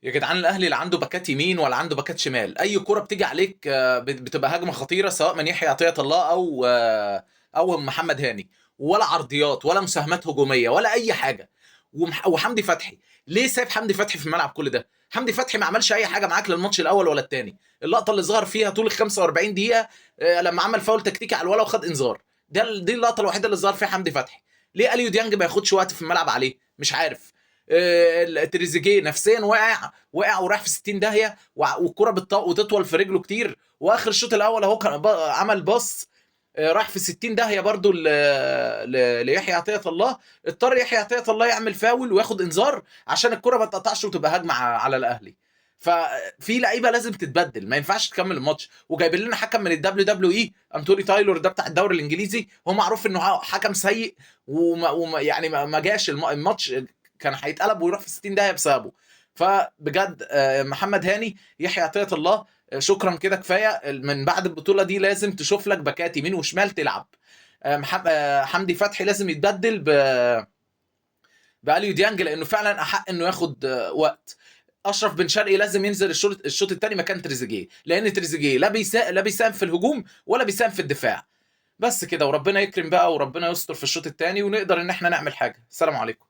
يا جدعان الاهلي لا عنده باكات يمين ولا عنده باكات شمال، اي كرة بتيجي عليك بتبقى هجمه خطيره، سواء من يحيى عطية الله او محمد هاني. ولا عرضيات ولا مساهمات هجوميه ولا اي حاجه. وحمدي فتحي، ليه سايب حمدي فتحي في الملعب كل ده؟ حمدي فتحي ما عملش اي حاجه معاك للماتش الاول ولا الثاني. اللقطه اللي ظهر فيها طول ال 45 دقيقه لما عمل فاول تكتيكي على الولا وخد انذار، دي اللقطه الوحيده اللي ظهر فيها حمدي فتحي. ليه اليو ديانج ما ياخدش وقت في الملعب عليه؟ مش عارف. تريزيجيه نفسيا واقع وراح في 60 داهيه، والكره وتطول في رجله كتير. واخر الشوط الاول اهو كان عمل باص راح في 60 داهيه برضو ليحيى عطية الله. اضطر يحيى عطية الله يعمل فاول وياخد انذار عشان الكره ما تقطعش وتبقى هجمه على الاهلي. ففي لعيبه لازم تتبدل، ما ينفعش تكمل الماتش. وجايبين لنا حكم من الدبليو انتوني تايلور، ده بتاع الدوري الانجليزي، هو معروف انه حكم سيء. يعني ما جاش الماتش، كان هيتقلب ويروح في 60 دقيقه بسببه. فبجد محمد هاني، يحيى عطية الله، شكرا كده كفايه. من بعد البطوله دي لازم تشوف لك باكات يمين وشمال تلعب. حمدي فتحي لازم يتبدل باليو ديانج، لانه فعلا احق انه ياخد وقت. اشرف بن شرقي لازم ينزل الشوط الثاني مكان تريزيجيه، لان تريزيجيه لا بيساهم في الهجوم ولا بيساهم في الدفاع. بس كده، وربنا يكرم بقى وربنا يستر في الشوط الثاني ونقدر ان احنا نعمل حاجه. السلام عليكم.